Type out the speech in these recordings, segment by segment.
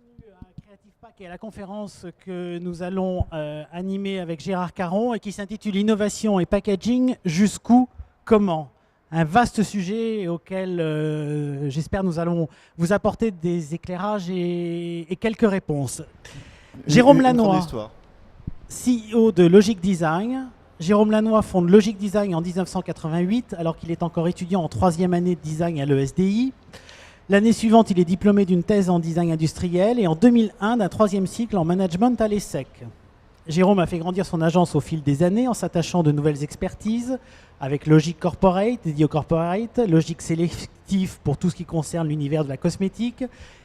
Bienvenue à Creative Pack et à la conférence que nous allons animer avec Gérard Caron et qui s'intitule Innovation et packaging, jusqu'où, comment? Un vaste sujet auquel j'espère nous allons vous apporter des éclairages et quelques réponses. Jérôme Lannoy, CEO de Logic Design. Jérôme Lannoy fonde Logic Design en 1988 alors qu'il est encore étudiant en troisième année de design à l'ESDI. L'année suivante, il est diplômé d'une thèse en design industriel et en 2001 d'un troisième cycle en management à l'ESSEC. Jérôme a fait grandir son agence au fil des années en s'attachant de nouvelles expertises avec Logic Corporate, dédié au corporate, Logic Sélectif pour tout ce qui concerne l'univers de la cosmétique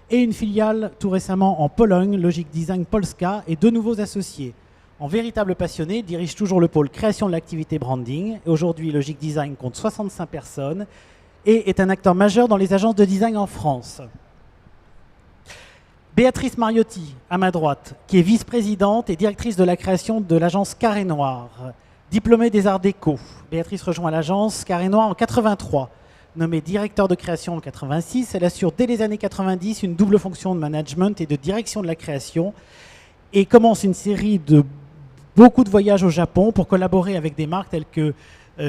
et une filiale tout récemment en Pologne, Logic Design Polska et deux nouveaux associés. En véritable passionné, il dirige toujours le pôle création de l'activité branding. Et aujourd'hui, Logic Design compte 65 personnes et est un acteur majeur dans les agences de design en France. Béatrice Mariotti, à ma droite, qui est vice-présidente et directrice de la création de l'agence Carré Noir, diplômée des Arts Déco. Béatrice rejoint l'agence Carré Noir en 83. Nommée directeur de création en 86, elle assure dès les années 90 une double fonction de management et de direction de la création et commence une série de beaucoup de voyages au Japon pour collaborer avec des marques telles que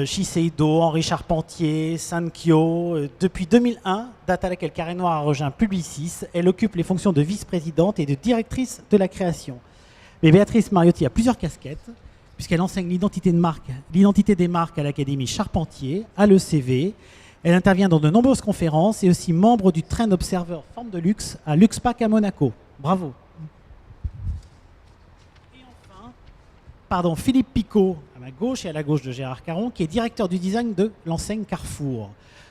Shiseido, Henri Charpentier, Sankyo. Depuis 2001, date à laquelle Carré Noir a rejoint Publicis, elle occupe les fonctions de vice-présidente et de directrice de la création. Mais Béatrice Mariotti a plusieurs casquettes, puisqu'elle enseigne l'identité des marques à l'Académie Charpentier, à l'ECV. Elle intervient dans de nombreuses conférences et aussi membre du Trend Observer Forme de Luxe à Luxpack à Monaco. Bravo. Philippe Picot, à ma gauche et à la gauche de Gérard Caron, qui est directeur du design de l'enseigne Carrefour.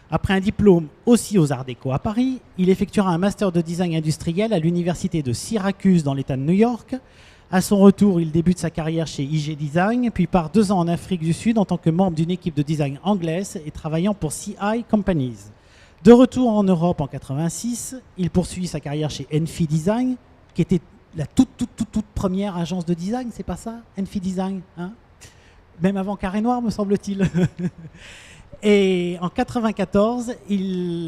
Après un diplôme aussi aux Arts Déco à Paris, il effectuera un master de design industriel à l'université de Syracuse dans l'État de New York. À son retour, il débute sa carrière chez IG Design, puis part 2 ans en Afrique du Sud en tant que membre d'une équipe de design anglaise et travaillant pour CI Companies. De retour en Europe en 86, il poursuit sa carrière chez Enfi Design, qui était la toute première agence de design, c'est pas ça, Enfi Design, hein, même avant Carré Noir, me semble-t-il. Et en 94,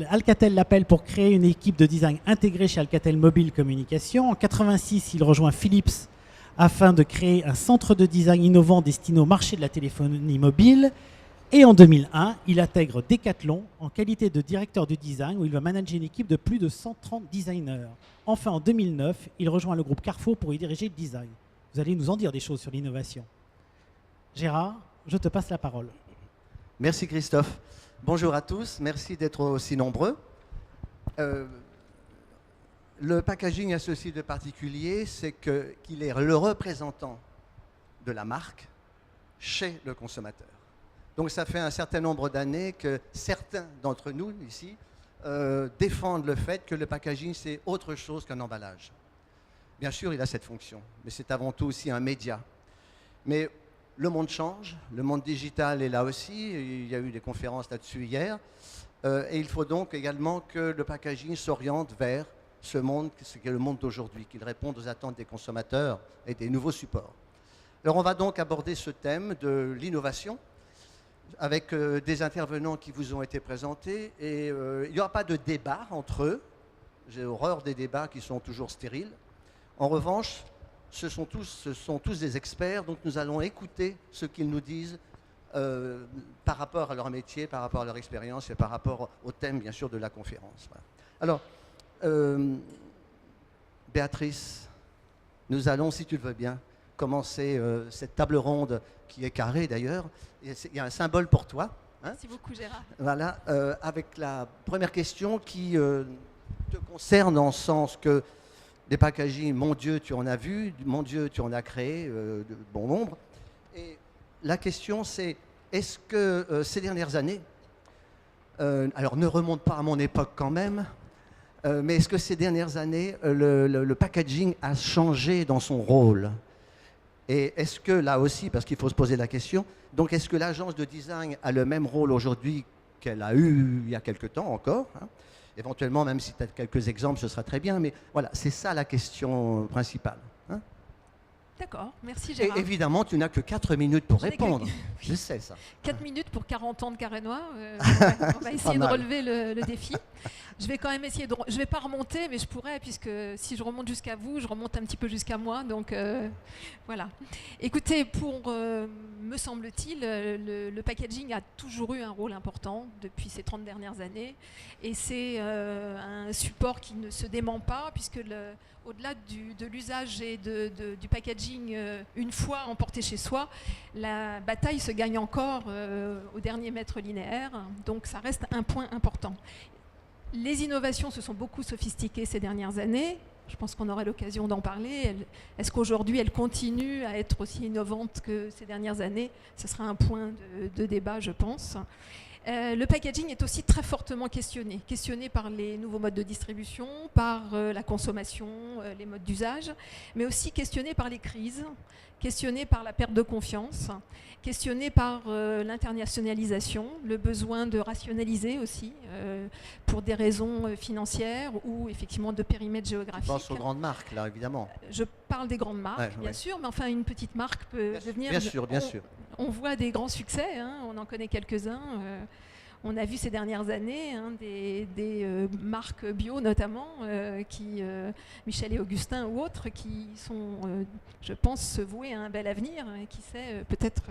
Alcatel l'appelle pour créer une équipe de design intégrée chez Alcatel Mobile Communication. En 86, il rejoint Philips afin de créer un centre de design innovant destiné au marché de la téléphonie mobile. Et en 2001, il intègre Decathlon en qualité de directeur du design où il va manager une équipe de plus de 130 designers. Enfin, en 2009, il rejoint le groupe Carrefour pour y diriger le design. Vous allez nous en dire des choses sur l'innovation. Gérard, je te passe la parole. Merci Christophe. Bonjour à tous, merci d'être aussi nombreux. Le packaging a ceci de particulier, c'est qu'il est le représentant de la marque chez le consommateur. Donc ça fait un certain nombre d'années que certains d'entre nous ici défendent le fait que le packaging c'est autre chose qu'un emballage. Bien sûr, il a cette fonction, mais c'est avant tout aussi un média. Mais le monde change, le monde digital est là aussi, il y a eu des conférences là-dessus hier, et il faut donc également que le packaging s'oriente vers ce monde, ce qu'est le monde d'aujourd'hui, qu'il réponde aux attentes des consommateurs et des nouveaux supports. Alors on va donc aborder ce thème de l'innovation, avec des intervenants qui vous ont été présentés. Et il n'y aura pas de débat entre eux. J'ai horreur des débats qui sont toujours stériles. En revanche, ce sont tous des experts, donc nous allons écouter ce qu'ils nous disent par rapport à leur métier, par rapport à leur expérience et par rapport au thème, bien sûr, de la conférence. Voilà. Alors, Béatrice, nous allons, si tu le veux bien, commencer cette table ronde qui est carrée d'ailleurs. Il y a un symbole pour toi. Hein. Merci beaucoup Gérard. Voilà, avec la première question qui te concerne en sens que les packaging, mon Dieu, tu en as vu, mon Dieu, tu en as créé de bon nombre. Et la question c'est, est-ce que ces dernières années, alors ne remonte pas à mon époque quand même, mais est-ce que ces dernières années, le packaging a changé dans son rôle ? Et est-ce que là aussi, parce qu'il faut se poser la question, donc est-ce que l'agence de design a le même rôle aujourd'hui qu'elle a eu il y a quelque temps encore, hein? Éventuellement, même si tu as quelques exemples, ce sera très bien, mais voilà, c'est ça la question principale. Hein. D'accord, merci Et Gérard. évidemment, tu n'as que 4 minutes pour Je n'ai que- répondre. Je sais ça. 4 minutes pour 40 ans de Carré-Noir. On va C'est essayer pas de mal. relever le défi. Je vais quand même essayer de... Je ne vais pas remonter, mais je pourrais, puisque si je remonte jusqu'à vous, je remonte un petit peu jusqu'à moi. Donc voilà. Écoutez, me semble-t-il, le packaging a toujours eu un rôle important depuis ces 30 dernières années. Et c'est un support qui ne se dément pas, puisque au-delà de l'usage et du packaging une fois emporté chez soi, la bataille se gagne encore au dernier mètre linéaire, donc ça reste un point important. Les innovations se sont beaucoup sophistiquées ces dernières années, je pense qu'on aura l'occasion d'en parler. Est-ce qu'aujourd'hui elles continuent à être aussi innovantes que ces dernières années? Ce sera un point de débat, je pense. Le packaging est aussi très fortement questionné par les nouveaux modes de distribution, par la consommation, les modes d'usage, mais aussi questionné par les crises, questionné par la perte de confiance, questionné par l'internationalisation, le besoin de rationaliser aussi pour des raisons financières ou effectivement de périmètre Je géographique. pense aux grandes marques, là, évidemment. Je parle des grandes marques, Ouais, bien ouais. sûr, mais enfin une petite marque peut devenir... Bien sûr, bien sûr. On voit des grands succès, hein, on en connaît quelques-uns. On a vu ces dernières années des marques bio notamment, Michel et Augustin ou autres, qui sont, je pense, voués à un bel avenir et qui sait peut-être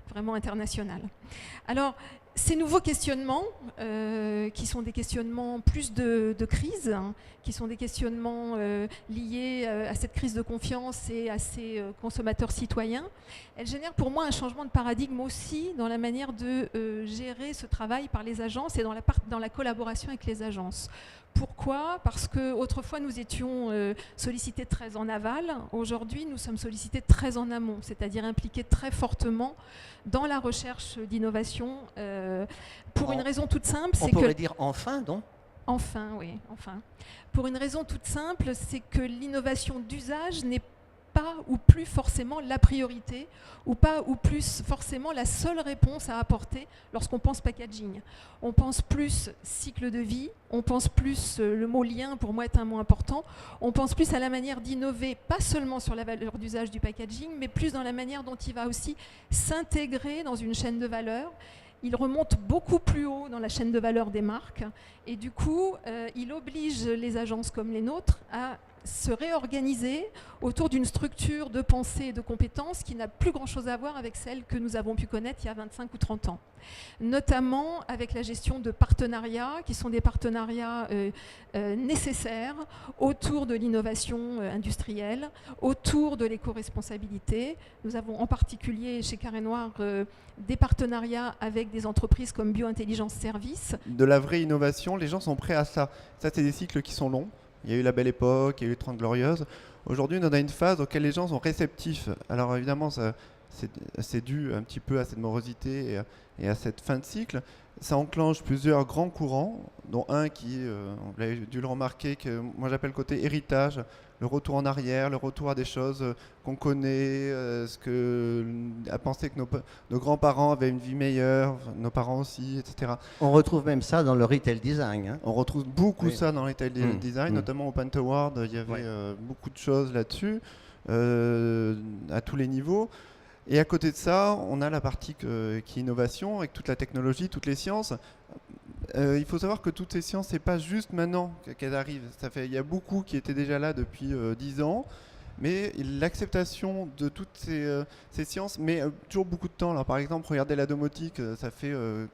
vraiment international. Alors, ces nouveaux questionnements, qui sont des questionnements plus de crise, hein, qui sont des questionnements liés à cette crise de confiance et à ces consommateurs citoyens, elles génèrent pour moi un changement de paradigme aussi dans la manière de gérer ce travail par les agences et dans la collaboration avec les agences. Pourquoi? Parce qu'autrefois nous étions sollicités très en aval, aujourd'hui nous sommes sollicités très en amont, c'est-à-dire impliqués très fortement dans la recherche d'innovation pour une raison toute simple. On pourrait dire enfin, non? Enfin, oui, enfin. Pour une raison toute simple, c'est que l'innovation d'usage n'est pas ou plus forcément la priorité ou pas ou plus forcément la seule réponse à apporter lorsqu'on pense packaging. On pense plus cycle de vie, on pense plus, le mot lien pour moi est un mot important, on pense plus à la manière d'innover, pas seulement sur la valeur d'usage du packaging, mais plus dans la manière dont il va aussi s'intégrer dans une chaîne de valeur. Il remonte beaucoup plus haut dans la chaîne de valeur des marques et du coup, il oblige les agences comme les nôtres à se réorganiser autour d'une structure de pensée et de compétences qui n'a plus grand-chose à voir avec celle que nous avons pu connaître il y a 25 ou 30 ans. Notamment avec la gestion de partenariats, qui sont des partenariats nécessaires autour de l'innovation industrielle, autour de l'éco-responsabilité. Nous avons en particulier chez Carré-Noir des partenariats avec des entreprises comme Biointelligence Service. De la vraie innovation, les gens sont prêts à ça. Ça, c'est des cycles qui sont longs. Il y a eu la Belle Époque, il y a eu les 30 Glorieuses. Aujourd'hui, on a une phase auquel les gens sont réceptifs. Alors évidemment, c'est dû un petit peu à cette morosité et à cette fin de cycle. Ça enclenche plusieurs grands courants, dont un qui, vous avez dû le remarquer, que moi j'appelle côté héritage, le retour en arrière, le retour à des choses qu'on connaît, à penser que nos grands-parents avaient une vie meilleure, nos parents aussi, etc. On retrouve même ça dans le retail design. Hein. On retrouve beaucoup ça dans le retail design, Mmh. notamment au Paint Award, il y avait beaucoup de choses là-dessus, à tous les niveaux. Et à côté de ça, on a la partie qui est innovation, avec toute la technologie, toutes les sciences. Il faut savoir que toutes ces sciences, c'est pas juste maintenant qu'elles arrivent. Il y a beaucoup qui étaient déjà là depuis 10 ans, mais l'acceptation de toutes ces sciences met toujours beaucoup de temps. Alors, par exemple, regardez la domotique, ça fait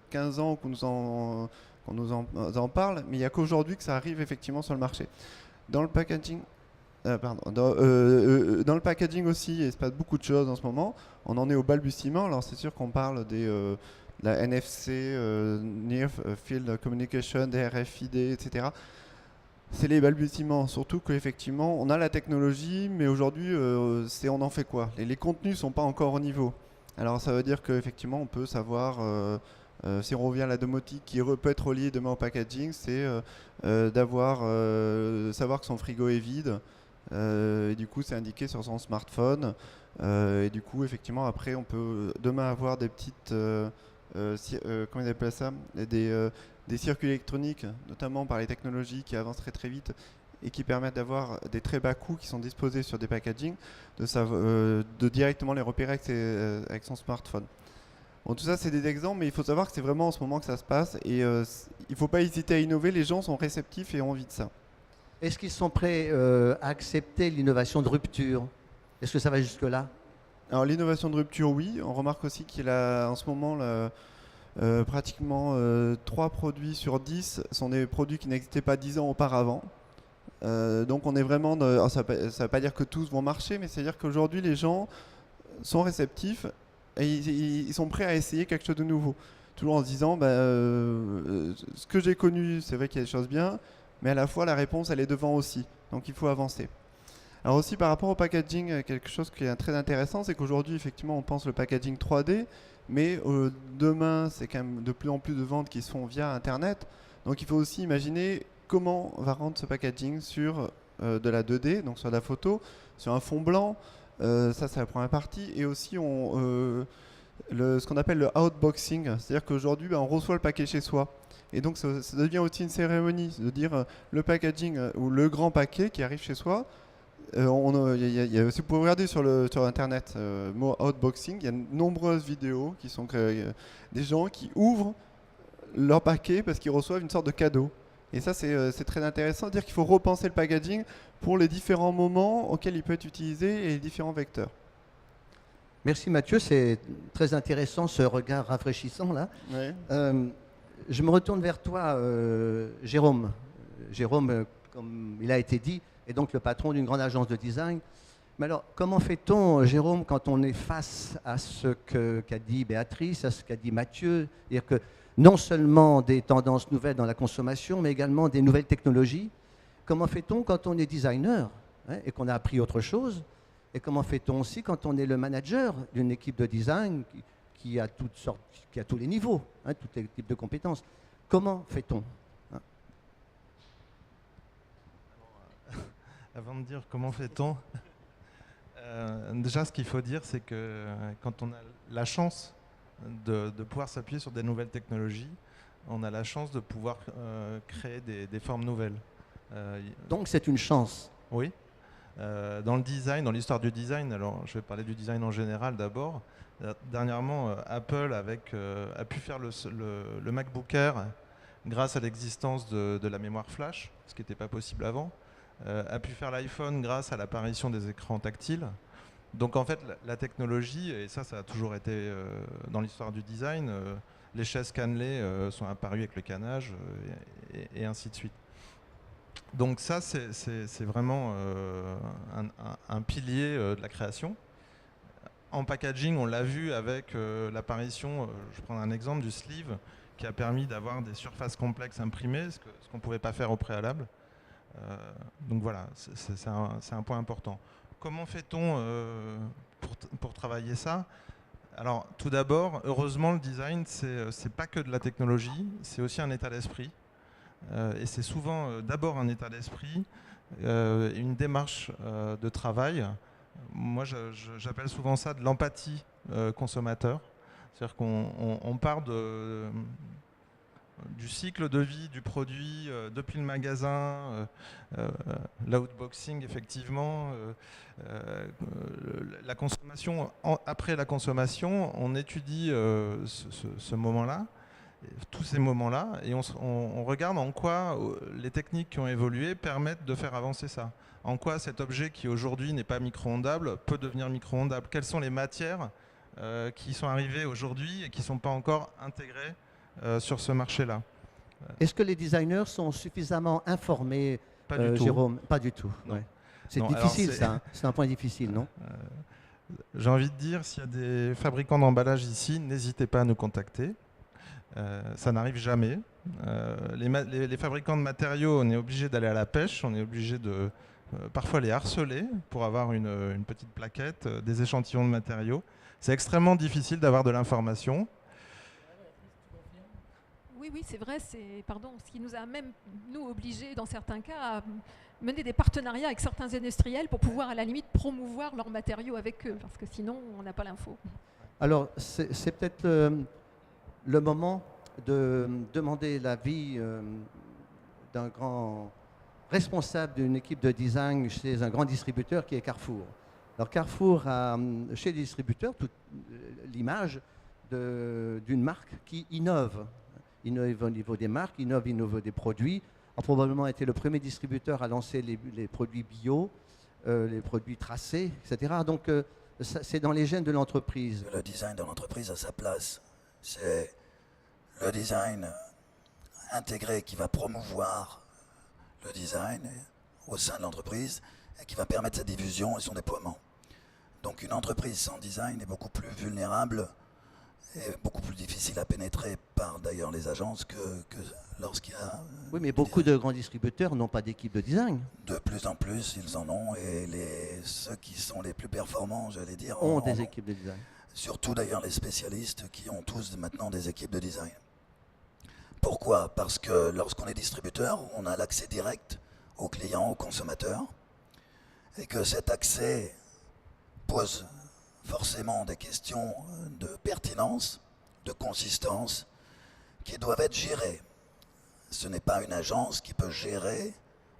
15 ans qu'on nous en parle, mais il n'y a qu'aujourd'hui que ça arrive effectivement sur le marché. Dans le packaging, dans le packaging aussi, il se passe beaucoup de choses en ce moment. On en est au balbutiement. Alors c'est sûr qu'on parle de la NFC, Near Field Communication, des RFID, etc. C'est les balbutiements, surtout qu'effectivement, on a la technologie, mais aujourd'hui, on en fait quoi? Les contenus ne sont pas encore au niveau. Alors ça veut dire qu'effectivement, on peut savoir, si on revient à la domotique, qui peut être reliée demain au packaging, c'est savoir que son frigo est vide. Et du coup, c'est indiqué sur son smartphone. Et du coup, effectivement, après, on peut demain avoir des petites, comment ils appellent ça, des circuits électroniques, notamment par les technologies qui avancent très très vite, et qui permettent d'avoir des très bas coûts qui sont disposés sur des packaging, de directement les repérer avec son smartphone. Bon, tout ça, c'est des exemples, mais il faut savoir que c'est vraiment en ce moment que ça se passe et il ne faut pas hésiter à innover. Les gens sont réceptifs et ont envie de ça. Est-ce qu'ils sont prêts à accepter l'innovation de rupture? Est-ce que ça va jusque-là? Alors l'innovation de rupture, oui. On remarque aussi qu'il y a en ce moment pratiquement 3 produits sur 10 sont des produits qui n'existaient pas 10 ans auparavant. Donc on est vraiment... ça ne veut pas dire que tous vont marcher, mais c'est-à-dire qu'aujourd'hui les gens sont réceptifs et ils sont prêts à essayer quelque chose de nouveau. Toujours en se disant, ce que j'ai connu, c'est vrai qu'il y a des choses bien, mais à la fois la réponse elle est devant aussi. Donc il faut avancer. Alors aussi par rapport au packaging, quelque chose qui est très intéressant, c'est qu'aujourd'hui effectivement on pense le packaging 3D, mais demain c'est quand même de plus en plus de ventes qui se font via Internet. Donc il faut aussi imaginer comment on va rendre ce packaging sur de la 2D, donc sur la photo, sur un fond blanc. Ça c'est la première partie. Et aussi ce qu'on appelle le outboxing, c'est-à-dire qu'aujourd'hui on reçoit le paquet chez soi. Et donc ça devient aussi une cérémonie, de dire le packaging ou le grand paquet qui arrive chez soi. Vous pouvez regarder sur Internet le mot outboxing, il y a de nombreuses vidéos qui sont des gens qui ouvrent leur paquet parce qu'ils reçoivent une sorte de cadeau. Et ça, c'est très intéressant, de dire qu'il faut repenser le packaging pour les différents moments auxquels il peut être utilisé et les différents vecteurs. Merci Mathieu, c'est très intéressant ce regard rafraîchissant là. Ouais. Je me retourne vers toi, Jérôme. Jérôme, comme il a été dit, est donc le patron d'une grande agence de design. Mais alors, comment fait-on, Jérôme, quand on est face à ce qu'a dit Béatrice, à ce qu'a dit Mathieu, c'est-à-dire que non seulement des tendances nouvelles dans la consommation, mais également des nouvelles technologies. Comment fait-on quand on est designer et qu'on a appris autre chose? Et comment fait-on aussi quand on est le manager d'une équipe de design qui a toutes sortes, qui a tous les niveaux, tous les types de compétences? Comment fait-on? Avant de dire comment fait-on, déjà ce qu'il faut dire, c'est que quand on a la chance de pouvoir s'appuyer sur des nouvelles technologies, on a la chance de pouvoir créer des formes nouvelles. Donc c'est une chance. Oui. Dans le design, dans l'histoire du design, alors je vais parler du design en général d'abord. Dernièrement, Apple a pu faire le MacBook Air grâce à l'existence de la mémoire flash, ce qui n'était pas possible avant. A pu faire l'iPhone grâce à l'apparition des écrans tactiles. Donc en fait, la technologie, et ça a toujours été dans l'histoire du design, les chaises cannelées sont apparues avec le canage et ainsi de suite. Donc ça, c'est vraiment un pilier de la création. En packaging, on l'a vu avec l'apparition, je prends un exemple, du sleeve, qui a permis d'avoir des surfaces complexes imprimées, ce qu'on ne pouvait pas faire au préalable. Donc voilà, c'est un point important. Comment fait-on pour travailler ça? Alors tout d'abord, heureusement, le design, c'est pas que de la technologie, c'est aussi un état d'esprit. Et c'est souvent d'abord un état d'esprit, une démarche de travail. Moi, j'appelle souvent ça de l'empathie consommateur. C'est-à-dire qu'on part du cycle de vie du produit depuis le magasin, l'outboxing effectivement, la consommation, après la consommation, on étudie ce moment-là, tous ces moments-là, et on regarde en quoi les techniques qui ont évolué permettent de faire avancer ça. En quoi cet objet qui aujourd'hui n'est pas micro-ondable peut devenir micro-ondable. Quelles sont les matières qui sont arrivées aujourd'hui et qui ne sont pas encore intégrées sur ce marché-là. Est-ce que les designers sont suffisamment informés, Pas du tout. Jérôme? Pas du tout. Ouais. C'est difficile, ça. C'est un point difficile, non? J'ai envie de dire, s'il y a des fabricants d'emballage ici, n'hésitez pas à nous contacter. Ça n'arrive jamais. Les fabricants de matériaux, on est obligé d'aller à la pêche, on est obligé de parfois les harceler pour avoir une petite plaquette, des échantillons de matériaux. C'est extrêmement difficile d'avoir de l'information. Oui, c'est vrai. Ce qui nous a même, nous, obligés, dans certains cas, à mener des partenariats avec certains industriels pour pouvoir, à la limite, promouvoir leurs matériaux avec eux, parce que sinon, on n'a pas l'info. Alors, c'est peut-être le moment de demander l'avis d'un grand responsable d'une équipe de design chez un grand distributeur qui est Carrefour. Alors Carrefour a chez les distributeurs toute l'image d'une marque qui innove. Innove au niveau des marques, innove au niveau des produits. A probablement été le premier distributeur à lancer les produits bio, les produits tracés, etc. Donc c'est dans les gènes de l'entreprise. Le design de l'entreprise a sa place. C'est le design intégré qui va promouvoir le design au sein de l'entreprise et qui va permettre sa diffusion et son déploiement. Donc une entreprise sans design est beaucoup plus vulnérable et beaucoup plus difficile à pénétrer par d'ailleurs les agences que lorsqu'il y a... Oui, mais beaucoup de grands distributeurs n'ont pas d'équipe de design. De plus en plus, ils en ont et ceux qui sont les plus performants, j'allais dire, Ont des équipes de design. Surtout d'ailleurs les spécialistes qui ont tous maintenant des équipes de design. Pourquoi? Parce que lorsqu'on est distributeur, on a l'accès direct aux clients, aux consommateurs, et que cet accès pose forcément des questions de pertinence, de consistance, qui doivent être gérées. Ce n'est pas une agence qui peut gérer,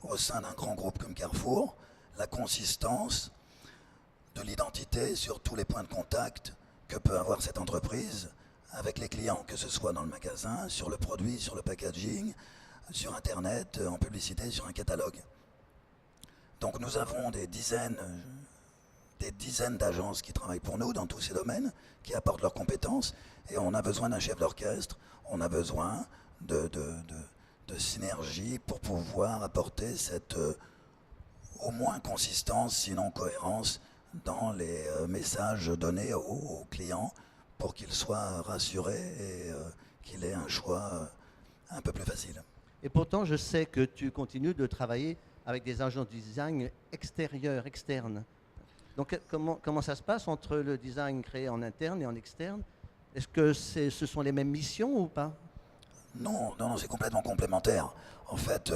au sein d'un grand groupe comme Carrefour, la consistance de l'identité sur tous les points de contact que peut avoir cette entreprise avec les clients, que ce soit dans le magasin, sur le produit, sur le packaging, sur Internet, en publicité, sur un catalogue. Donc nous avons des dizaines d'agences qui travaillent pour nous dans tous ces domaines, qui apportent leurs compétences, et on a besoin d'un chef d'orchestre, on a besoin de synergie pour pouvoir apporter cette au moins consistance, sinon cohérence, dans les messages donnés aux clients pour qu'ils soient rassurés et qu'il ait un choix un peu plus facile. Et pourtant, je sais que tu continues de travailler avec des agences de design extérieures, externes. Donc comment ça se passe entre le design créé en interne et en externe? Est-ce que ce sont les mêmes missions ou pas? Non, c'est complètement complémentaire. En fait,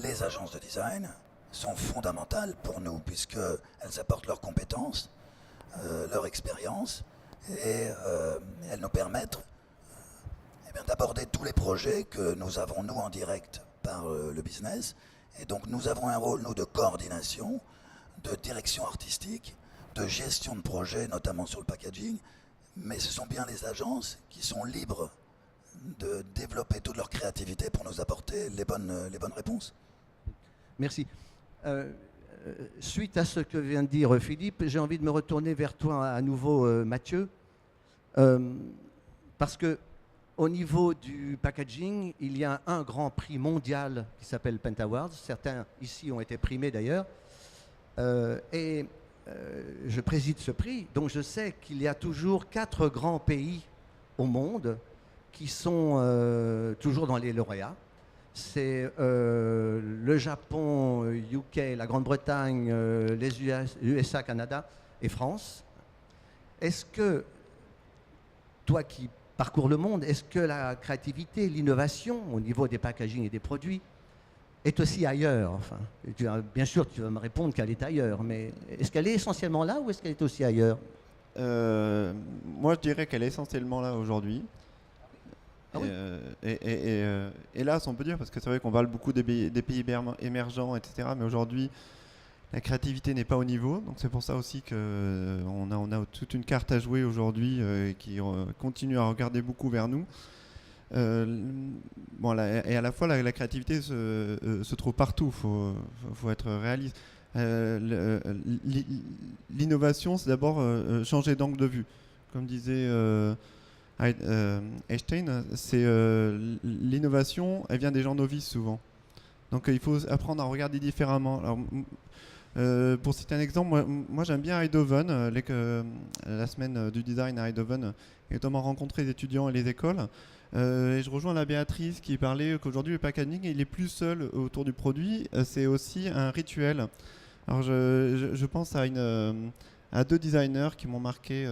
les agences de design sont fondamentales pour nous puisqu'elles apportent leurs compétences, leur expérience et elles nous permettent d'aborder tous les projets que nous avons nous en direct par le business. Et donc nous avons un rôle, nous, de coordination, de direction artistique, de gestion de projet, notamment sur le packaging. Mais ce sont bien les agences qui sont libres de développer toute leur créativité pour nous apporter les bonnes réponses. Merci. Suite à ce que vient de dire Philippe, j'ai envie de me retourner vers toi à nouveau, Mathieu, parce que au niveau du packaging, il y a un grand prix mondial qui s'appelle Pentawards. Certains ici ont été primés d'ailleurs. Je préside ce prix, donc je sais qu'il y a toujours 4 grands pays au monde qui sont toujours dans les lauréats. C'est le Japon, UK, la Grande-Bretagne, les USA, Canada et France. Est-ce que, toi qui parcours le monde, est-ce que la créativité, l'innovation au niveau des packaging et des produits est aussi ailleurs? Enfin, bien sûr, tu vas me répondre qu'elle est ailleurs, mais est-ce qu'elle est essentiellement là ou est-ce qu'elle est aussi ailleurs? Moi, je dirais qu'elle est essentiellement là aujourd'hui. Ah oui. Hélas, on peut dire, parce que c'est vrai qu'on parle beaucoup des pays émergents, etc. Mais aujourd'hui, la créativité n'est pas au niveau. Donc c'est pour ça aussi qu'on a toute une carte à jouer aujourd'hui qui continue à regarder beaucoup vers nous. Et à la fois, la créativité se trouve partout. Faut être réaliste. L'innovation, c'est d'abord changer d'angle de vue. Comme disait Einstein, l'innovation, elle vient des gens novices souvent. Donc il faut apprendre à regarder différemment. Alors, pour citer un exemple, moi j'aime bien Eindhoven, la semaine du design à Eindhoven, et notamment rencontrer les étudiants et les écoles. Et je rejoins la Béatrice qui parlait qu'aujourd'hui le packaging il est plus seul autour du produit, c'est aussi un rituel. Alors je pense à 2 designers qui m'ont marqué,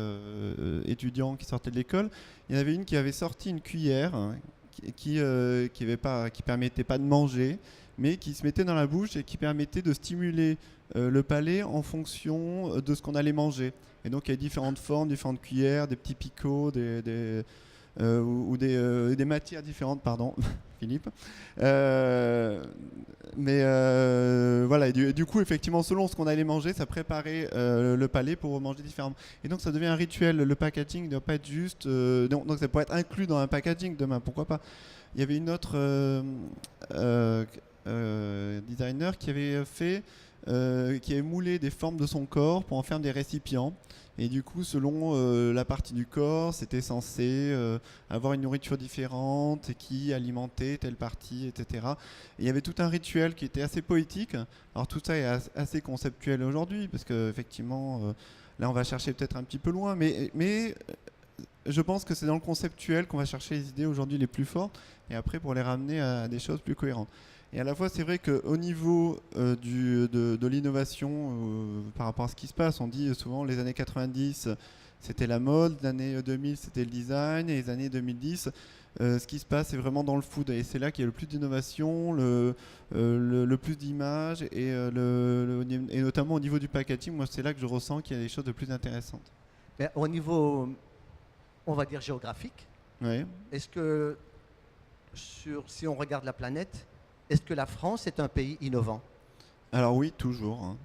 étudiants qui sortaient de l'école. Il y en avait une qui avait sorti une cuillère qui permettait pas de manger, mais qui se mettait dans la bouche et qui permettait de stimuler le palais en fonction de ce qu'on allait manger. Et donc il y a différentes formes, différentes cuillères, des petits picots, ou des matières différentes, pardon, Philippe. Mais voilà, et du coup, effectivement, selon ce qu'on allait manger, ça préparait le palais pour manger différemment. Et donc, ça devient un rituel. Le packaging ne doit pas être juste. Donc, ça pourrait être inclus dans un packaging demain, pourquoi pas. Il y avait une autre designer qui avait qui avait moulé des formes de son corps pour en faire des récipients. Et du coup, selon la partie du corps, c'était censé avoir une nourriture différente et qui alimentait telle partie, etc. Et il y avait tout un rituel qui était assez poétique. Alors tout ça est assez conceptuel aujourd'hui, parce qu'effectivement, là, on va chercher peut-être un petit peu loin, mais je pense que c'est dans le conceptuel qu'on va chercher les idées aujourd'hui les plus fortes, et après pour les ramener à des choses plus cohérentes. Et à la fois, c'est vrai qu'au niveau de l'innovation, par rapport à ce qui se passe, on dit souvent les années 90, c'était la mode, les années 2000, c'était le design, et les années 2010, ce qui se passe, c'est vraiment dans le food. Et c'est là qu'il y a le plus d'innovation, le plus d'images, et notamment au niveau du packaging, moi, c'est là que je ressens qu'il y a des choses de plus intéressantes. Mais au niveau, on va dire, géographique, Oui. est-ce que, si on regarde la planète, est-ce que la France est un pays innovant? Alors oui, toujours. Hein.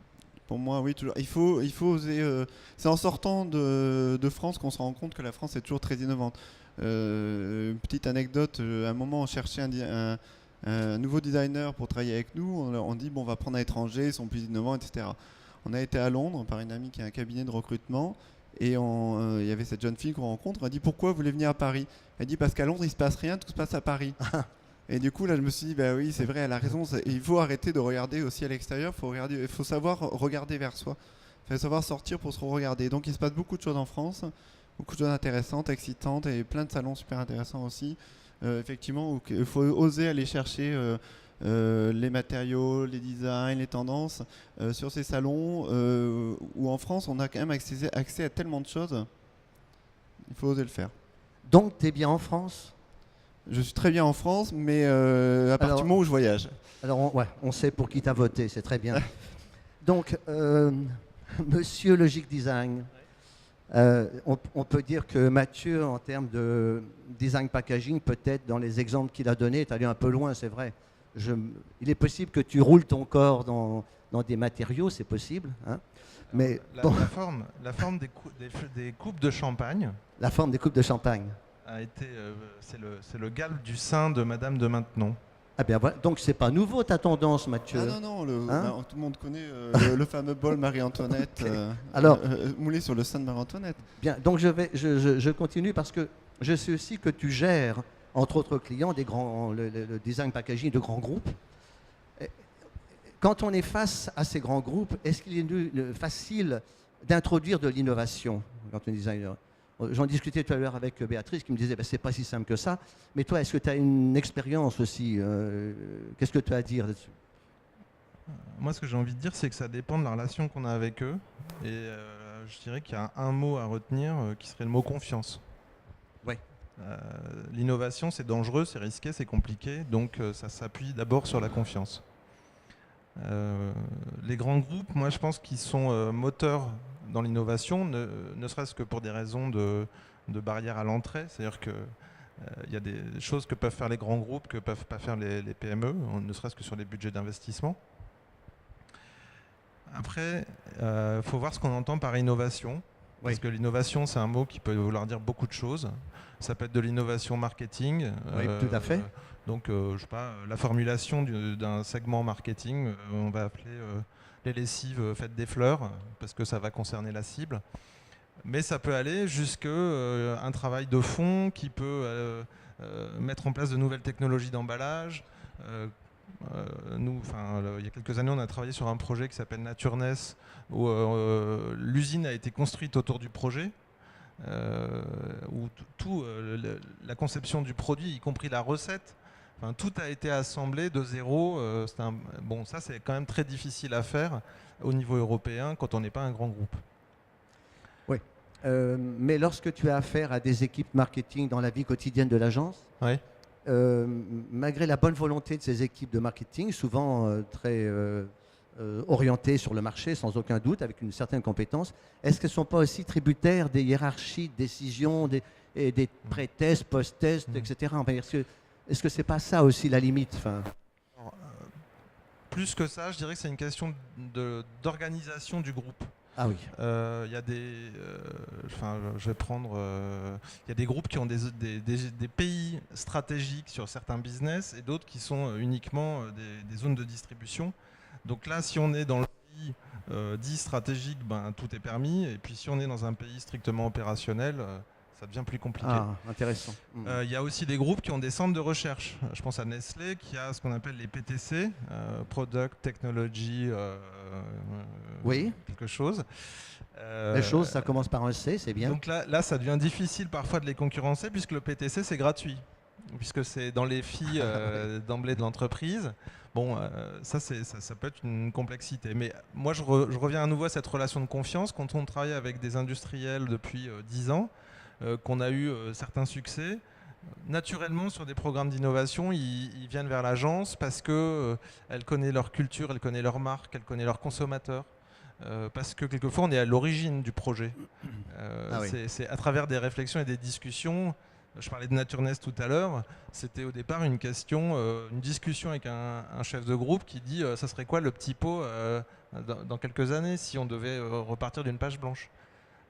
Pour moi, oui, toujours. Il faut oser. C'est en sortant de France qu'on se rend compte que la France est toujours très innovante. Une petite anecdote, à un moment, on cherchait un nouveau designer pour travailler avec nous. On dit, bon, on va prendre un étranger, ils sont plus innovants, etc. On a été à Londres par une amie qui a un cabinet de recrutement. Et il y avait cette jeune fille qu'on rencontre. On a dit, pourquoi vous voulez venir à Paris? Elle dit, parce qu'à Londres, il ne se passe rien, tout se passe à Paris. Et du coup, là, je me suis dit, bah oui, c'est vrai, elle a raison. Il faut arrêter de regarder aussi à l'extérieur. Il faut savoir regarder vers soi. Il faut savoir sortir pour se regarder. Donc, il se passe beaucoup de choses en France, beaucoup de choses intéressantes, excitantes, et plein de salons super intéressants aussi. Effectivement, où il faut oser aller chercher les matériaux, les designs, les tendances sur ces salons où en France, on a quand même accès à tellement de choses. Il faut oser le faire. Donc, tu es bien en France? Je suis très bien en France, mais à partir du moment où je voyage. Alors, on sait pour qui tu as voté, c'est très bien. Donc, monsieur Logic Design, on peut dire que Mathieu, en termes de design packaging, peut-être dans les exemples qu'il a donnés, est allé un peu loin, c'est vrai. Il est possible que tu roules ton corps dans des matériaux, c'est possible. Hein, mais la forme des coupes de champagne. La forme des coupes de champagne. A été, c'est le galbe du sein de Madame de Maintenon. Ah bien voilà, donc c'est pas nouveau ta tendance, Mathieu. Ah non, Hein tout le monde connaît le fameux bol Marie-Antoinette, Alors, moulé sur le sein de Marie-Antoinette. Bien, donc je continue parce que je sais aussi que tu gères, entre autres clients, le design packaging de grands groupes. Quand on est face à ces grands groupes, est-ce qu'il est facile d'introduire de l'innovation quand on est designer? J'en discutais tout à l'heure avec Béatrice qui me disait c'est pas si simple que ça. Mais toi, est-ce que tu as une expérience aussi qu'est-ce que tu as à dire là-dessus? Moi, ce que j'ai envie de dire, c'est que ça dépend de la relation qu'on a avec eux. Et je dirais qu'il y a un mot à retenir qui serait le mot confiance. Oui. L'innovation, c'est dangereux, c'est risqué, c'est compliqué. Donc, ça s'appuie d'abord sur la confiance. Les grands groupes, moi, je pense qu'ils sont moteurs dans l'innovation, ne serait-ce que pour des raisons de barrières à l'entrée. C'est-à-dire qu'il y a des choses que peuvent faire les grands groupes que ne peuvent pas faire les PME, ne serait-ce que sur les budgets d'investissement. Après, il faut voir ce qu'on entend par innovation. Oui. Parce que l'innovation, c'est un mot qui peut vouloir dire beaucoup de choses. Ça peut être de l'innovation marketing. Oui, tout à fait. Donc, je sais pas, la formulation d'un segment marketing, on va appeler les lessives faites des fleurs, parce que ça va concerner la cible. Mais ça peut aller jusqu'à un travail de fond qui peut mettre en place de nouvelles technologies d'emballage. Il y a quelques années, on a travaillé sur un projet qui s'appelle Naturness, où l'usine a été construite autour du projet, où la conception du produit, y compris la recette, tout a été assemblé de zéro. Ça, c'est quand même très difficile à faire au niveau européen quand on n'est pas un grand groupe. Oui. Mais lorsque tu as affaire à des équipes marketing dans la vie quotidienne de l'agence, Oui. Malgré la bonne volonté de ces équipes de marketing, souvent très orientées sur le marché, sans aucun doute, avec une certaine compétence, est-ce qu'elles ne sont pas aussi tributaires des hiérarchies de décision, et des pré-tests, post-tests, etc. Enfin, est-ce que c'est pas ça aussi la limite? Enfin, plus que ça, je dirais que c'est une question d'organisation du groupe. Ah oui. Il y a des, je vais prendre, il y a des groupes qui ont des pays stratégiques sur certains business et d'autres qui sont uniquement des zones de distribution. Donc là, si on est dans le pays dit stratégique, ben, tout est permis. Et puis si on est dans un pays strictement opérationnel, ça devient plus compliqué. Ah, intéressant. Il y a aussi des groupes qui ont des centres de recherche. Je pense à Nestlé qui a ce qu'on appelle les PTC, Product Technology, oui. quelque chose. Les choses, ça commence par un C, c'est bien. Donc là, ça devient difficile parfois de les concurrencer puisque le PTC, c'est gratuit. Puisque c'est dans les filles d'emblée de l'entreprise. Bon, ça peut être une complexité. Mais moi, je reviens à nouveau à cette relation de confiance. Quand on travaille avec des industriels depuis 10 ans, qu'on a eu certains succès, naturellement, sur des programmes d'innovation, ils viennent vers l'agence parce qu'elle connaît leur culture, elle connaît leur marque, elle connaît leurs consommateurs. Parce que quelquefois, on est à l'origine du projet. Oui. C'est à travers des réflexions et des discussions. Je parlais de Naturnest tout à l'heure. C'était au départ une discussion avec un chef de groupe qui dit ça serait quoi le petit pot dans quelques années si on devait repartir d'une page blanche.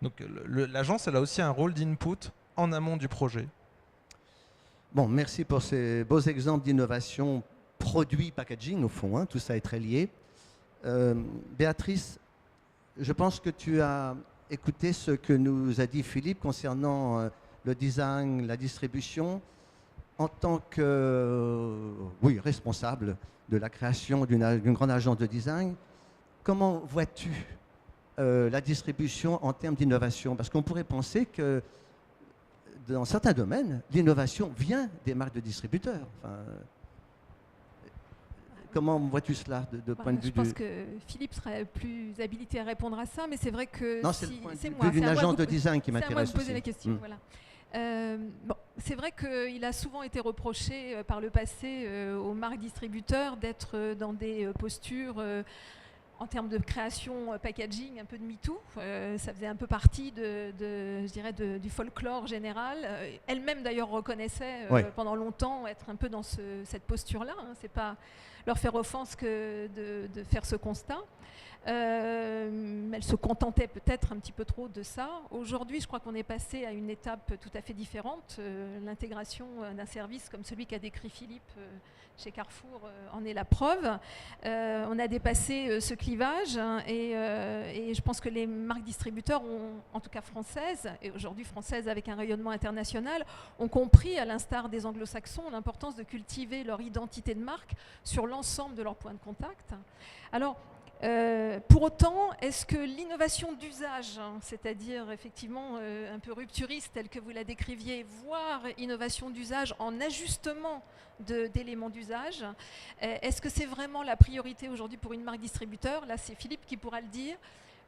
Donc l'agence, elle a aussi un rôle d'input en amont du projet. Bon, merci pour ces beaux exemples d'innovation produit packaging au fond. Tout ça est très lié. Béatrice, je pense que tu as écouté ce que nous a dit Philippe concernant le design, la distribution, en tant que responsable de la création d'une grande agence de design. Comment vois-tu la distribution en termes d'innovation? Parce qu'on pourrait penser que dans certains domaines, l'innovation vient des marques de distributeurs. Enfin, comment vois-tu cela de point de vue Je pense que Philippe serait plus habilité à répondre à ça, mais c'est vrai que non, c'est le point de vue d'une agence de design qui m'intéresse. C'est à moi de poser aussi. la question. Voilà. C'est vrai qu'il a souvent été reproché par le passé aux marques distributeurs d'être dans des postures en termes de création, packaging, un peu de MeToo. Ça faisait un peu partie du folklore général. Elle-même d'ailleurs reconnaissait pendant longtemps être un peu dans cette posture-là. C'est pas leur faire offense que de faire ce constat. Elle se contentait peut-être un petit peu trop de ça. Aujourd'hui, je crois qu'on est passé à une étape tout à fait différente. L'intégration d'un service comme celui qu'a décrit Philippe chez Carrefour en est la preuve. On a dépassé ce clivage et je pense que les marques distributeurs, en tout cas françaises, et aujourd'hui françaises avec un rayonnement international, ont compris, à l'instar des anglo-saxons, l'importance de cultiver leur identité de marque sur l'ensemble de leurs points de contact. Alors, pour autant, est-ce que l'innovation d'usage, c'est-à-dire effectivement un peu rupturiste telle que vous la décriviez, voire innovation d'usage en ajustement d'éléments d'usage, est-ce que c'est vraiment la priorité aujourd'hui pour une marque distributeur? Là, c'est Philippe qui pourra le dire.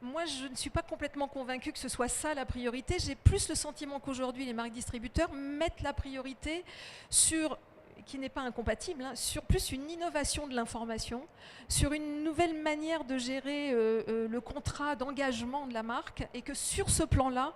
Moi, je ne suis pas complètement convaincue que ce soit ça la priorité. J'ai plus le sentiment qu'aujourd'hui, les marques distributeurs mettent la priorité sur, qui n'est pas incompatible, sur plus une innovation de l'information, sur une nouvelle manière de gérer le contrat d'engagement de la marque, et que sur ce plan-là,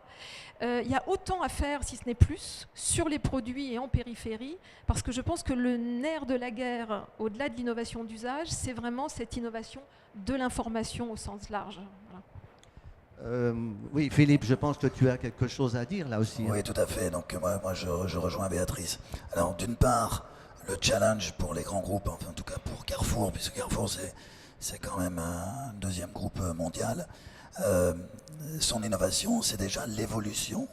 il y a autant à faire, si ce n'est plus, sur les produits et en périphérie, parce que je pense que le nerf de la guerre, au-delà de l'innovation d'usage, c'est vraiment cette innovation de l'information au sens large. Voilà. Oui, Philippe, je pense que tu as quelque chose à dire là aussi. Oui, tout à fait. Donc moi je rejoins Béatrice. Alors d'une part, le challenge pour les grands groupes, enfin en tout cas pour Carrefour, puisque Carrefour c'est quand même un deuxième groupe mondial, son innovation, c'est déjà l'évolution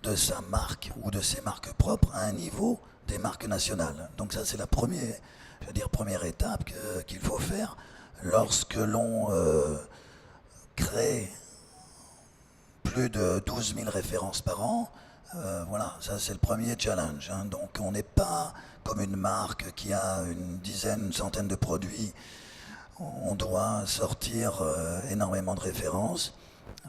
de sa marque ou de ses marques propres à un niveau des marques nationales. Donc ça c'est la première étape qu'il faut faire lorsque l'on crée plus de 12 000 références par an. Voilà, ça c'est le premier challenge. Donc on n'est pas comme une marque qui a une dizaine, une centaine de produits. On doit sortir énormément de références.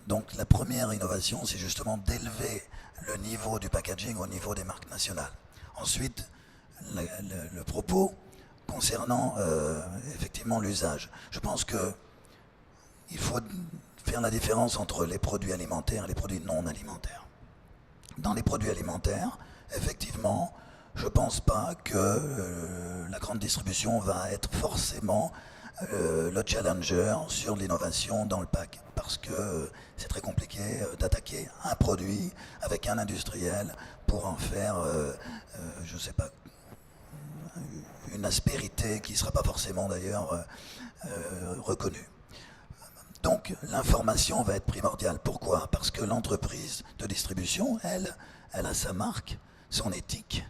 Donc la première innovation, c'est justement d'élever le niveau du packaging au niveau des marques nationales. Ensuite, le propos concernant effectivement l'usage. Je pense qu'il faut faire la différence entre les produits alimentaires et les produits non alimentaires. dans les produits alimentaires, effectivement, je ne pense pas que la grande distribution va être forcément le challenger sur l'innovation dans le pack. Parce que c'est très compliqué d'attaquer un produit avec un industriel pour en faire, je ne sais pas, une aspérité qui ne sera pas forcément d'ailleurs reconnue. Donc l'information va être primordiale. Pourquoi? Parce que l'entreprise de distribution, elle a sa marque, son éthique,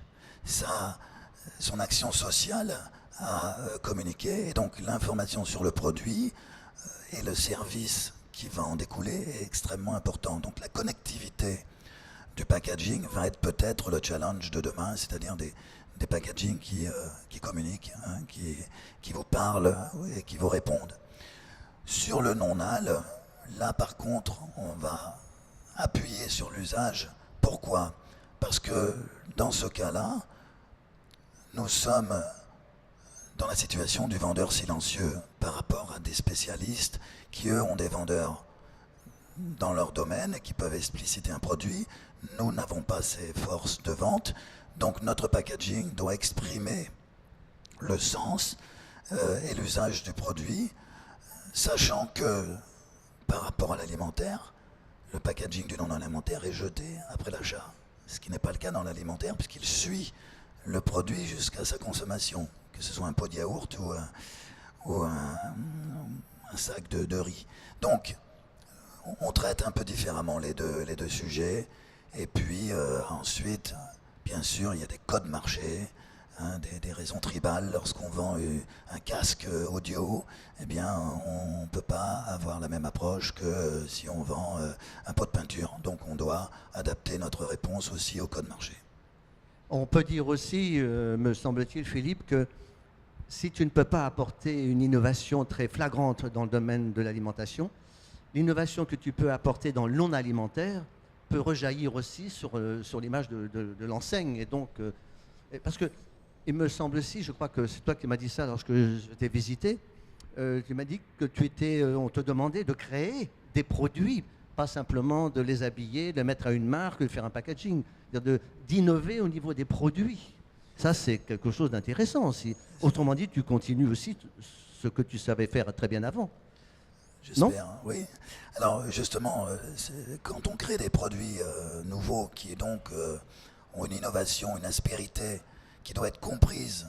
son action sociale à communiquer. Et donc l'information sur le produit et le service qui va en découler est extrêmement important. Donc la connectivité du packaging va être peut-être le challenge de demain, c'est-à-dire des packaging qui communiquent, hein, qui vous parlent et qui vous répondent. Sur le non-al, là par contre, on va appuyer sur l'usage. Pourquoi? Parce que dans ce cas-là, nous sommes dans la situation du vendeur silencieux par rapport à des spécialistes qui, eux, ont des vendeurs dans leur domaine et qui peuvent expliciter un produit. Nous n'avons pas ces forces de vente, donc notre packaging doit exprimer le sens et l'usage du produit, sachant que par rapport à l'alimentaire, le packaging du non-alimentaire est jeté après l'achat, ce qui n'est pas le cas dans l'alimentaire puisqu'il suit le produit jusqu'à sa consommation, que ce soit un pot de yaourt ou un sac de riz. Donc, on traite un peu différemment les deux sujets. Et puis ensuite, bien sûr, il y a des codes marché, hein, des raisons tribales. Lorsqu'on vend un casque audio, eh bien, on ne peut pas avoir la même approche que si on vend un pot de peinture. Donc, on doit adapter notre réponse aussi au code marché. On peut dire aussi, me semble-t-il, Philippe, que si tu ne peux pas apporter une innovation très flagrante dans le domaine de l'alimentation, l'innovation que tu peux apporter dans le non-alimentaire peut rejaillir aussi sur l'image de l'enseigne. Et donc, parce que, il me semble aussi, je crois que c'est toi qui m'as dit ça lorsque je t'ai visité, tu m'as dit que on te demandait de créer des produits, pas simplement de les habiller, de les mettre à une marque, de faire un packaging, d'innover au niveau des produits. Ça, c'est quelque chose d'intéressant aussi. Autrement dit, tu continues aussi ce que tu savais faire très bien avant. J'espère, oui. Alors justement, quand on crée des produits nouveaux qui donc ont une innovation, une aspérité qui doit être comprise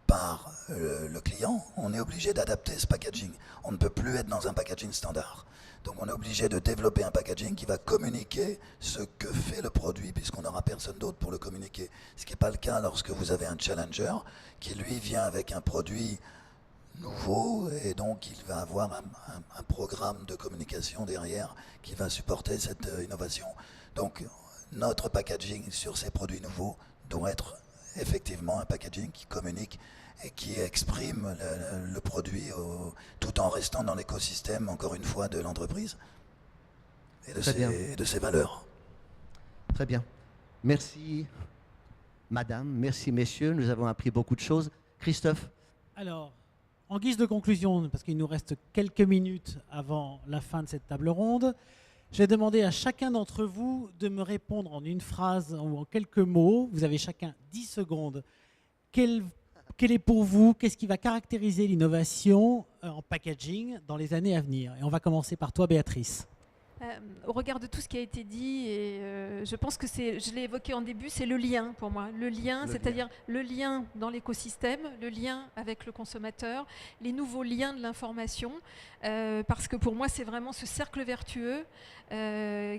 par le client, on est obligé d'adapter ce packaging. On ne peut plus être dans un packaging standard. Donc on est obligé de développer un packaging qui va communiquer ce que fait le produit, puisqu'on n'aura personne d'autre pour le communiquer. Ce qui n'est pas le cas lorsque vous avez un challenger qui lui vient avec un produit nouveau, et donc il va avoir un programme de communication derrière qui va supporter cette innovation. Donc notre packaging sur ces produits nouveaux doit être effectivement un packaging qui communique et qui exprime le produit tout en restant dans l'écosystème, encore une fois, de l'entreprise et de ses valeurs. Très bien. Merci, madame. Merci, messieurs. Nous avons appris beaucoup de choses. Christophe? Alors, en guise de conclusion, parce qu'il nous reste quelques minutes avant la fin de cette table ronde, je vais demander à chacun d'entre vous de me répondre en une phrase ou en quelques mots. Vous avez chacun 10 secondes. Quel est pour vous, qu'est-ce qui va caractériser l'innovation en packaging dans les années à venir? Et on va commencer par toi, Béatrice. Au regard de tout ce qui a été dit, et je pense que je l'ai évoqué en début, c'est le lien pour moi. Le lien, c'est-à-dire le lien dans l'écosystème, le lien avec le consommateur, les nouveaux liens de l'information, parce que pour moi, c'est vraiment ce cercle vertueux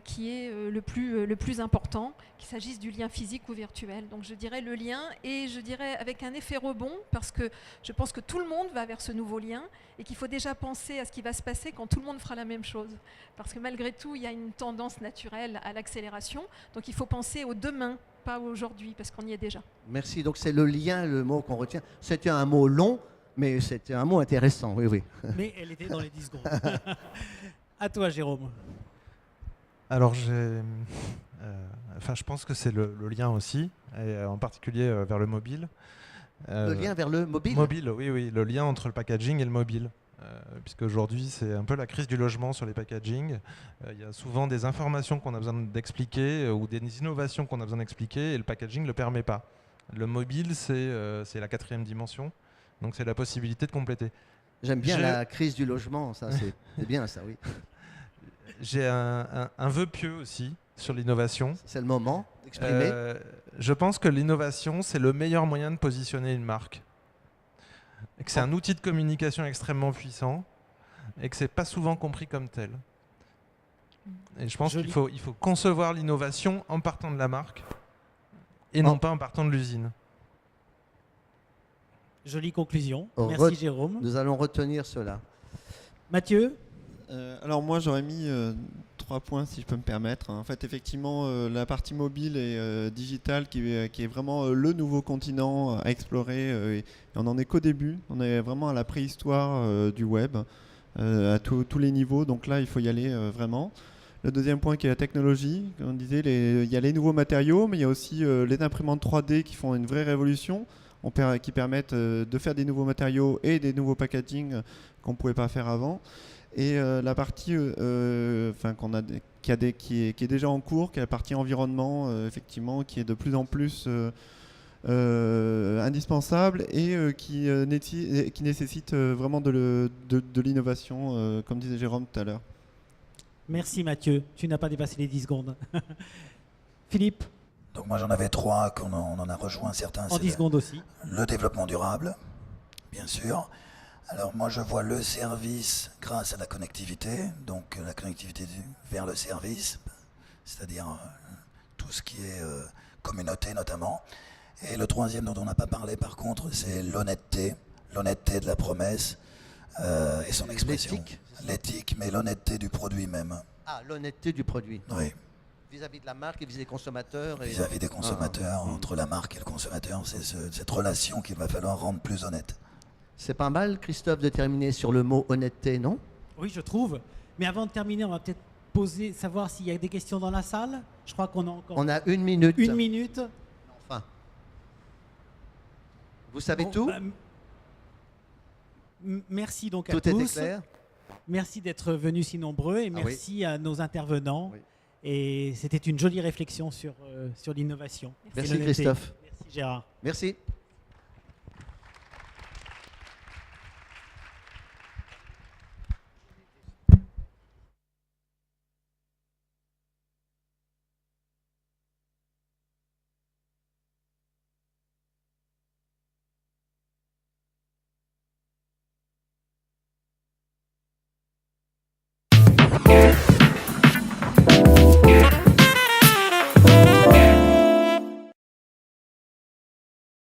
qui est le plus important, qu'il s'agisse du lien physique ou virtuel. Donc je dirais le lien, et je dirais avec un effet rebond, parce que je pense que tout le monde va vers ce nouveau lien, et qu'il faut déjà penser à ce qui va se passer quand tout le monde fera la même chose. Parce que malgré tout, il y a une tendance naturelle à l'accélération. Donc il faut penser au demain, pas au aujourd'hui, parce qu'on y est déjà. Merci. Donc c'est le lien, le mot qu'on retient. C'était un mot long, mais c'était un mot intéressant, oui, oui. Mais elle était dans les 10 secondes. À toi, Jérôme. Alors, je pense que c'est le lien aussi, et en particulier vers le mobile. Le lien vers le mobile? Mobile, oui, le lien entre le packaging et le mobile. puisque aujourd'hui c'est un peu la crise du logement sur les packaging. Il y a souvent des informations qu'on a besoin d'expliquer ou des innovations qu'on a besoin d'expliquer et le packaging ne le permet pas. Le mobile, c'est la 4e dimension, donc c'est la possibilité de compléter. J'aime bien la crise du logement, ça c'est bien ça, oui. J'ai un vœu pieux aussi sur l'innovation. C'est le moment d'exprimer. Je pense que l'innovation, c'est le meilleur moyen de positionner une marque. Et que c'est un outil de communication extrêmement puissant et que c'est pas souvent compris comme tel. Et je pense qu'il faut concevoir l'innovation en partant de la marque et non pas en partant de l'usine. Jolie conclusion. Merci Jérôme. Nous allons retenir cela. Mathieu? Alors moi j'aurais mis 3 points si je peux me permettre. En fait effectivement la partie mobile et digitale qui est vraiment le nouveau continent à explorer et on n'en est qu'au début. On est vraiment à la préhistoire du web à tous les niveaux. Donc là il faut y aller vraiment. Le deuxième point qui est la technologie. Comme on disait, il y a les nouveaux matériaux mais il y a aussi les imprimantes 3D qui font une vraie révolution. Qui permettent de faire des nouveaux matériaux et des nouveaux packaging qu'on ne pouvait pas faire avant. Et la partie qui est déjà en cours, qui est la partie environnement, effectivement, qui est de plus en plus indispensable et qui nécessite vraiment de l'innovation, comme disait Jérôme tout à l'heure. Merci Mathieu, tu n'as pas dépassé les 10 secondes. Philippe? Donc moi j'en avais 3 qu'on en a rejoint certains. En 10 secondes aussi. Le développement durable, bien sûr. Alors moi je vois le service grâce à la connectivité, donc la connectivité vers le service, c'est-à-dire tout ce qui est communauté notamment. Et le troisième dont on n'a pas parlé par contre, c'est l'honnêteté de la promesse et son expression. L'éthique, mais l'honnêteté du produit même. Ah, l'honnêteté du produit. Oui. Vis-à-vis de la marque et vis-à-vis des consommateurs. Vis-à-vis des consommateurs, entre la marque et le consommateur, c'est cette relation qu'il va falloir rendre plus honnête. C'est pas mal, Christophe, de terminer sur le mot honnêteté, non? Oui, je trouve. Mais avant de terminer, on va peut-être savoir s'il y a des questions dans la salle. Je crois qu'on a encore... On a 1 minute. 1 minute. Enfin. Vous savez tout? Merci donc à tous. tous. Tout était clair? Merci d'être venus si nombreux et merci à nos intervenants. Oui. Et c'était une jolie réflexion sur l'innovation. Merci Christophe. Merci Gérard. Merci.